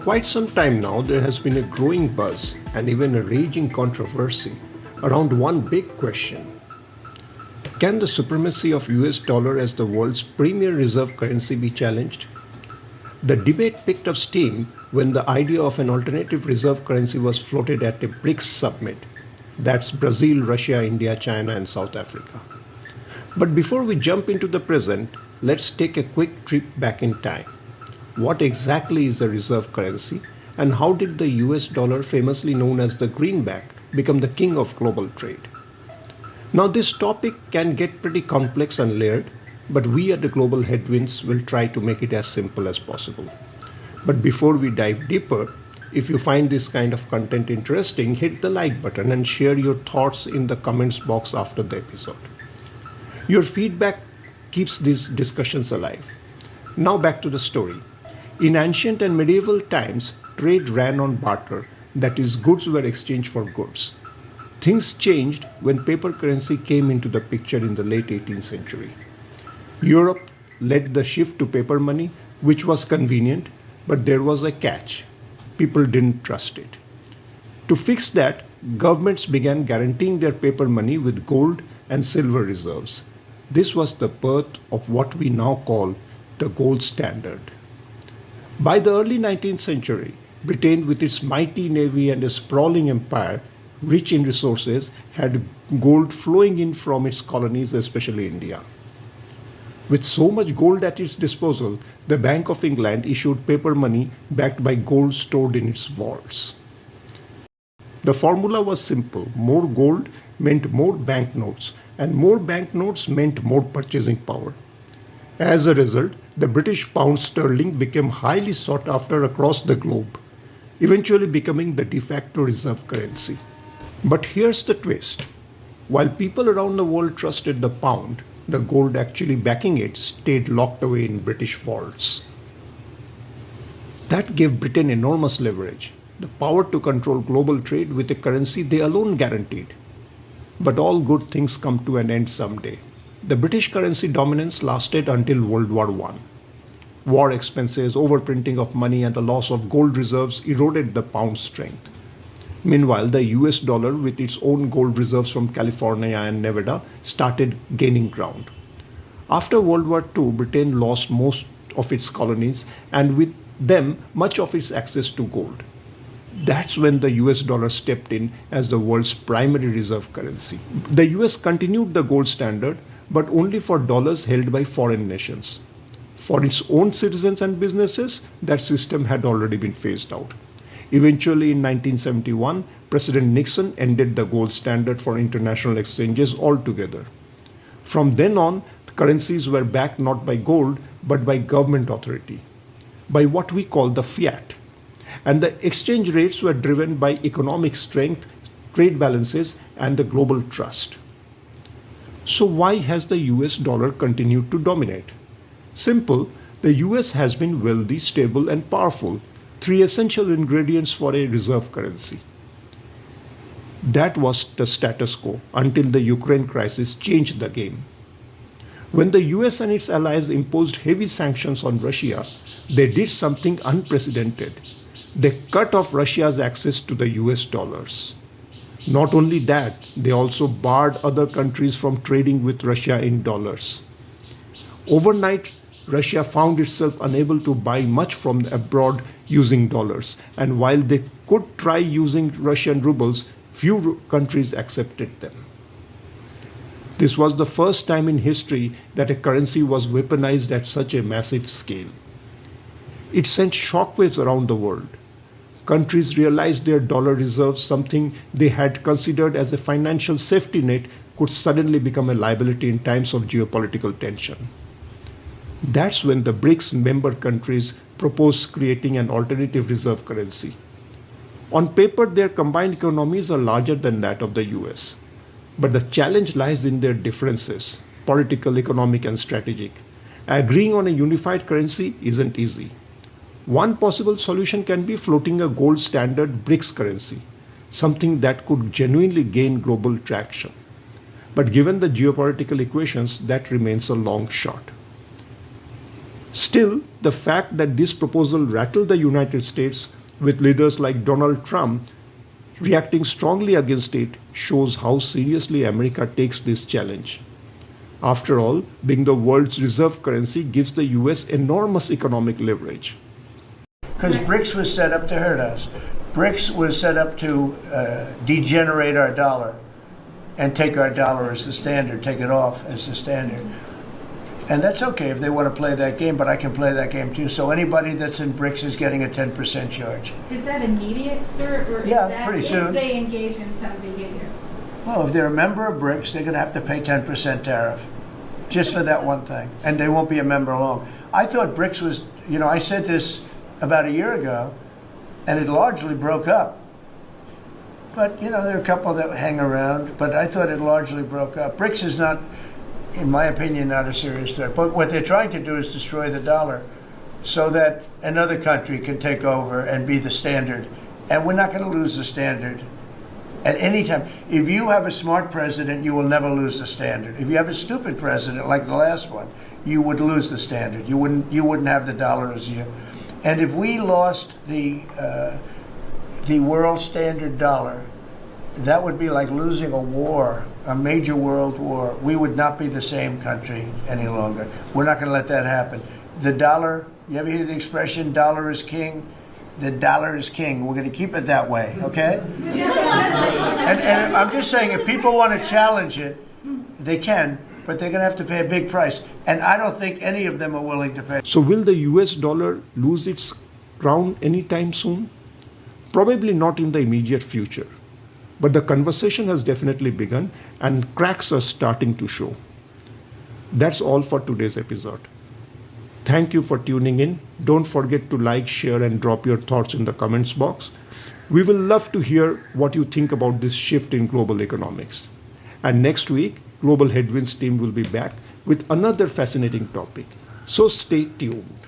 quite some time now, there has been a growing buzz and even a raging controversy around one big question. Can the supremacy of US dollar as the world's premier reserve currency be challenged? The debate picked up steam when the idea of an alternative reserve currency was floated at a BRICS summit. That's Brazil, Russia, India, China, and South Africa. But before we jump into the present, let's take a quick trip back in time. What exactly is a reserve currency, and how did the US dollar, famously known as the greenback, become the king of global trade? Now, this topic can get pretty complex and layered, but we at the Global Headwinds will try to make it as simple as possible. But before we dive deeper, if you find this kind of content interesting, hit the like button and share your thoughts in the comments box after the episode. Your feedback keeps these discussions alive. Now back to the story. In ancient and medieval times, trade ran on barter, that is, goods were exchanged for goods. Things changed when paper currency came into the picture in the late 18th century. Europe led the shift to paper money, which was convenient, but there was a catch. People didn't trust it. To fix that, governments began guaranteeing their paper money with gold and silver reserves. This was the birth of what we now call the gold standard. By the early 19th century, Britain, with its mighty navy and a sprawling empire, rich in resources, had gold flowing in from its colonies, especially India. With so much gold at its disposal, the Bank of England issued paper money backed by gold stored in its vaults. The formula was simple. More gold meant more banknotes, and more banknotes meant more purchasing power. As a result, the British pound sterling became highly sought after across the globe, eventually becoming the de facto reserve currency. But here's the twist. While people around the world trusted the pound, the gold actually backing it stayed locked away in British vaults. That gave Britain enormous leverage, the power to control global trade with a currency they alone guaranteed. But all good things come to an end someday. The British currency dominance lasted until World War I. War expenses, overprinting of money, and the loss of gold reserves eroded the pound's strength. Meanwhile, the US dollar, with its own gold reserves from California and Nevada, started gaining ground. After World War II, Britain lost most of its colonies and with them much of its access to gold. That's when the US dollar stepped in as the world's primary reserve currency. The US continued the gold standard, but only for dollars held by foreign nations. For its own citizens and businesses, that system had already been phased out. Eventually, in 1971, President Nixon ended the gold standard for international exchanges altogether. From then on, currencies were backed not by gold, but by government authority, by what we call the fiat. And the exchange rates were driven by economic strength, trade balances, and the global trust. So why has the US dollar continued to dominate? Simple, the US has been wealthy, stable, and powerful, three essential ingredients for a reserve currency. That was the status quo until the Ukraine crisis changed the game. When the US and its allies imposed heavy sanctions on Russia, they did something unprecedented. They cut off Russia's access to the US dollars. Not only that, they also barred other countries from trading with Russia in dollars. Overnight, Russia found itself unable to buy much from abroad using dollars, and while they could try using Russian rubles, few countries accepted them. This was the first time in history that a currency was weaponized at such a massive scale. It sent shockwaves around the world. Countries realized their dollar reserves, something they had considered as a financial safety net, could suddenly become a liability in times of geopolitical tension. That's when the BRICS member countries proposed creating an alternative reserve currency. On paper, their combined economies are larger than that of the US. But the challenge lies in their differences, political, economic, and strategic. Agreeing on a unified currency isn't easy. One possible solution can be floating a gold standard BRICS currency, something that could genuinely gain global traction. But given the geopolitical equations, that remains a long shot. Still, the fact that this proposal rattled the United States with leaders like Donald Trump reacting strongly against it, shows how seriously America takes this challenge. After all, being the world's reserve currency gives the US enormous economic leverage. Because BRICS was set up to hurt us. BRICS was set up to degenerate our dollar and take our dollar as the standard, take it off as the standard. And that's okay if they want to play that game, but I can play that game too. So anybody that's in BRICS is getting a 10% charge. Is that immediate, sir? Or is Yeah, that pretty if soon. they engage in some behavior? Well, if they're a member of BRICS, they're going to have to pay 10% tariff just for that one thing. And they won't be a member long. I thought BRICS was, I said this about a year ago, and it largely broke up. But, there are a couple that hang around, but I thought it largely broke up. BRICS is not, in my opinion, not a serious threat. But what they're trying to do is destroy the dollar so that another country can take over and be the standard. And we're not going to lose the standard at any time. If you have a smart president, you will never lose the standard. If you have a stupid president, like the last one, you would lose the standard. You wouldn't have the dollar as you. And if we lost the world standard dollar, that would be like losing a war, a major world war. We would not be the same country any longer. We're not going to let that happen. The dollar, you ever hear the expression, dollar is king? The dollar is king. We're going to keep it that way, okay? And I'm just saying, if people want to challenge it, they can, but they're going to have to pay a big price. And I don't think any of them are willing to pay. So will the US dollar lose its crown anytime soon? Probably not in the immediate future. But the conversation has definitely begun and cracks are starting to show. That's all for today's episode. Thank you for tuning in. Don't forget to like, share, and drop your thoughts in the comments box. We will love to hear what you think about this shift in global economics. And next week, Global Headwinds team will be back with another fascinating topic. So stay tuned.